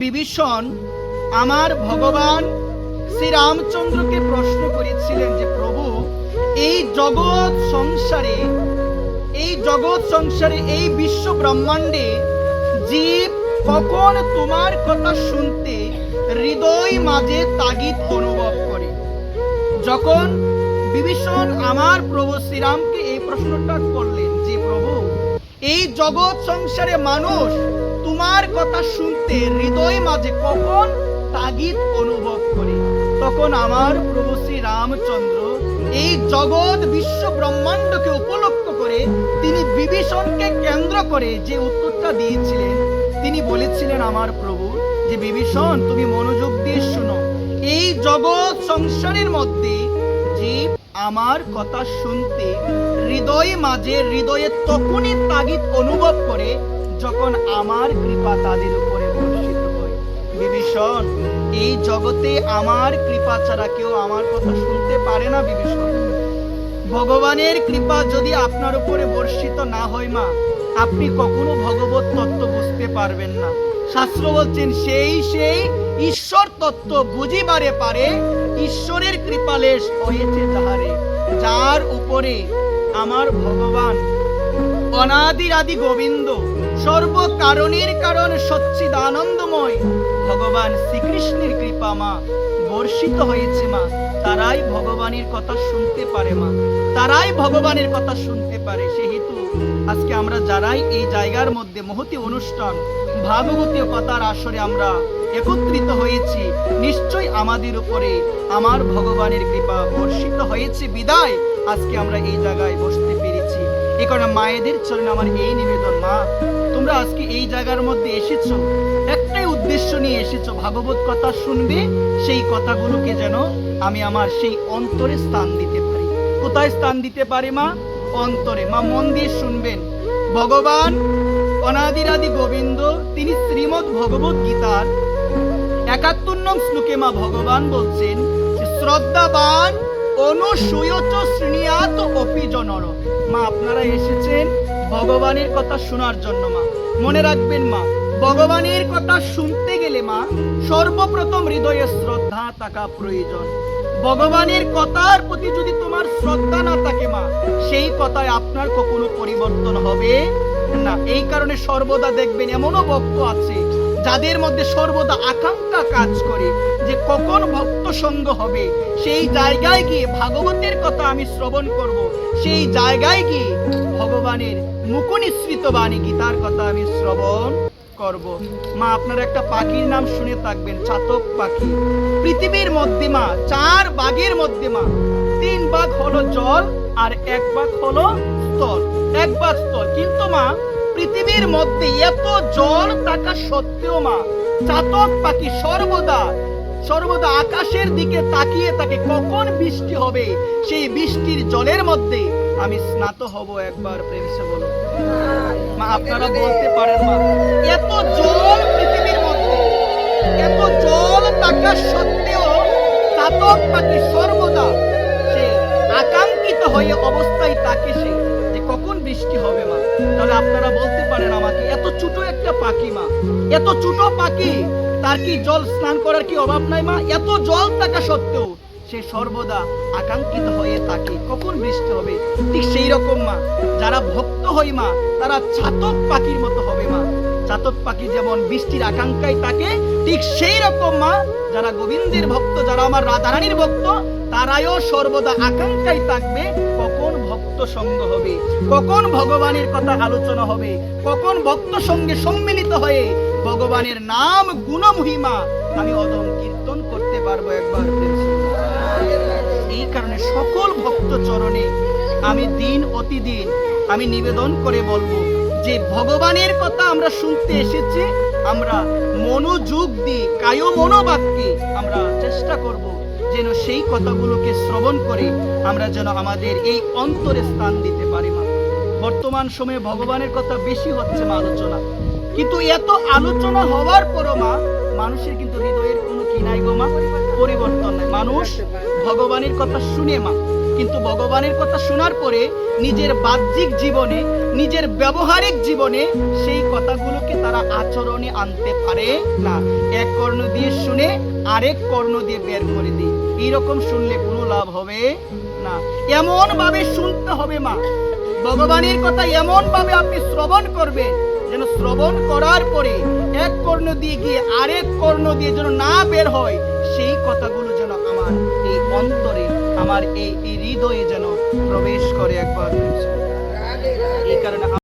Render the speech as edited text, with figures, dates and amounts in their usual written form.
বিভীষণ আমার ভগবান শ্রীরামচন্দ্রকে প্রশ্ন করেছিলেন যে প্রভু, এই জগৎ সংসারে এই বিশ্ব ব্রহ্মাণ্ডে জীব কখন তোমার কথা শুনতে হৃদয় মাঝে তাগিদ অনুভব করে। যখন বিভীষণ আমার প্রভু শ্রীরামকে এই প্রশ্নটা করলেন যে প্রভু, এই জগৎ সংসারে মানুষ তোমার কথা শুনতে হৃদয় মাঝে কখন তাগিদ অনুভব করে, তখন আমার প্রভু শ্রী রামচন্দ্র এই জগৎ বিশ্ব ব্রহ্মাণ্ডকে উপলক্ষ করে তিনি বিভীষণকে কেন্দ্র করে যে উত্তরটা দিয়েছিলেন, তিনি বলেছিলেন আমার প্রভু যে বিভীষণ, তুমি মনোযোগ দিয়ে শুনো, এই জগৎ সংসারের মধ্যে জীব আমার কথা শুনতে হৃদয়ে তখনই তাগিদ অনুভব করে যখন আমার কৃপা তাদের উপরে বর্ষিত হয়। বিভীষণ, এই জগতে আমার কৃপা ছাড়া কেউ আমার কথা শুনতে পারে না। বিভীষণ, ভগবানের কৃপা যদি আপনার উপরে বর্ষিত না হয় মা, আপনি কখনো ভগবত তত্ত্ব বুঝতে পারবেন না। শাস্ত্র বলছেন সেই ঈশ্বর তত্ত্ব বুঝিবারে পারে, ঈশ্বরের কৃপালেশ হয়েছে যাহারে। যার উপরে আমার ভগবান অনাদির আদি গোবিন্দ, সর্বকারণের কারণ সচ্চিদানন্দময় ভগবান শ্রীকৃষ্ণের কৃপা মা বর্ষিত হয়েছে মা, তারাই ভগবানের কথা শুনতে পারে মা, তারাই ভগবানের কথা শুনতে পারে। সেহেতু আজকে আমরা যারাই এই জায়গার মধ্যে মহতি অনুষ্ঠান ভাগবতীয় কথার আসরে আমরা একত্রিত হয়েছি, নিশ্চয় আমাদের উপরে আমার ভগবানের কৃপা বর্ষিত হয়েছে বিদায় আজকে আমরা এই জায়গায় বসতে পেরেছি। এই কারণে মায়েদের চরণে আমার এই নিবেদন, মা তোমরা আজকে এই জায়গার মধ্যে এসেছো, একটাই উদ্দেশ্য নিয়ে এসেছো, ভাগবত কথা শুনবে, সেই কথাগুলোকে যেন আমি আমার সেই অন্তরে স্থান দিতে পারি। কোথায় স্থান দিতে পারি মা? অন্তরে। মা মন দিয়ে শুনবেন, ভগবান অনাদিরাদি গোবিন্দ তিনি শ্রীমদ্ ভগবত গীতার ৭১ নং শ্লোকে মা ভগবান বলছেন, শ্রদ্ধাবান অনুসূয়চ শৃণুয়াত অপি জনর। মা আপনারা এসেছেন ভগবানের কথা শোনার জন্য। মা মনে রাখবেন মা, ভগবানের কথা শুনতে গেলে মা সর্বপ্রথম হৃদয়ে শ্রদ্ধা থাকা প্রয়োজন। ভগবানের কথার প্রতি যদি তোমার শ্রদ্ধা না থাকে মা, সেই কথায় আপনার কখনো পরিবর্তন হবে না। এই কারণে সর্বদা দেখবেন এমনও ভক্ত আছে যাদের মধ্যে সর্বদা আকাঙ্ক্ষা কাজ করে যে কখন ভক্ত সঙ্গ হবে, সেই জায়গায় গিয়ে ভাগবতের কথা আমি শ্রবণ করব, সেই জায়গায় গিয়ে ভগবানের মুখনিসৃত বাণী গীতার কথা আমি শ্রবণ করব। মা আপনারা একটা পাখির নাম শুনে থাকবেন, চাতক পাখি। পৃথিবীর মধ্যে মা 4 ভাগের মধ্যে মা 3 ভাগ হলো জল আর 1 ভাগ হলো স্থল, 1 ভাগ স্থল। কিন্তু মা পৃথিবীর মধ্যে এত জল থাকা সত্ত্বেও মা চাতক পাখি সর্বদা আকাশের দিকে তাকিয়ে থাকে কখন বৃষ্টি হবে, সেই বৃষ্টির জলের মধ্যে আমি স্নাত হব। একবার প্রেমসে বলো মা, আপনারা বলতে পারেন মা, এত জল পৃথিবীর মধ্যে, এত জল থাকা সত্ত্বেও চাতক পাখি সর্বদা সে আকাঙ্ক্ষিত হয়ে অবস্থায় থাকে সে যে কখন বৃষ্টি হবে মা। তাহলে আপনারা বলতে পারেন আমাকে, এত ছোট একটা পাখি মা, এত ছোট পাখি, তার কি জল স্নান করার কি অভাব নাই মা? এত জল থাকা সত্ত্বেও সে সর্বদা আকাঙ্ক্ষিত হয়ে থাকে কখন বৃষ্টি হবে। ঠিক সেই রকম মা যারা ভক্ত হয় মা, তারা চাতক পাখির মতো হবে মা। চাতক পাখি যেমন বৃষ্টির আকাঙ্ক্ষায় থাকে, ঠিক সেই রকম মা যারা গোবিন্দের ভক্ত, যারা আমার রাধারানীর ভক্ত, তারাও সর্বদা আকাঙ্ক্ষায় থাকবে কখন ভক্ত সঙ্গ হবে, কখন ভগবানের কথা আলোচনা হবে, কখন ভক্ত সঙ্গে সম্মিলিত হয়ে ভগবানের নাম গুণ মহিমা আমি অদম কীর্তন করতে পারবো। একবার এই কারণে সকল ভক্ত চরণে আমি দিন অতিদিন আমি নিবেদন করে বলবো যে ভগবানের কথা আমরা শুনতে এসেছি, আমরা মনোযোগ দিয়ে কায় মনোবাক্যে আমরা চেষ্টা করব যেন সেই কথাগুলোকে শ্রবণ করে আমরা যেন আমাদের এই অন্তরে স্থান দিতে পারি মা। বর্তমান সময়ে ভগবানের কথা বেশি হচ্ছে মা আলোচনা, কিন্তু এত আলোচনা হওয়ার পরও মা মানুষের কিন্তু হৃদয়ের কোনো কি নাই গো মা, পরিবর্তন নাই। মানুষ ভগবানের কথা শুনে মা, কিন্তু ভগবানের কথা শোনার পরে নিজের বাহ্যিক জীবনে, নিজের ব্যবহারিক জীবনে সেই কথাগুলোকে তারা আচরণে আনতে পারে না। এক কর্ণ দিয়ে শুনে আরেক কর্ণ দিয়ে বের করে দিই, এইরকম শুনলে কোনো লাভ হবে না। এমন ভাবে শুনতে হবে মা, ভগবানের কথা এমন ভাবে আপনি শ্রবণ করবেন যেন শ্রবণ করার পরে এক কর্ণ দিয়ে গিয়ে আরেক কর্ণ দিয়ে যেন না বের হয়, সেই কথাগুলো যেন আমার এই অন্তরে, আমার এই হৃদয়ে যেন প্রবেশ করে একবার। এই কারণে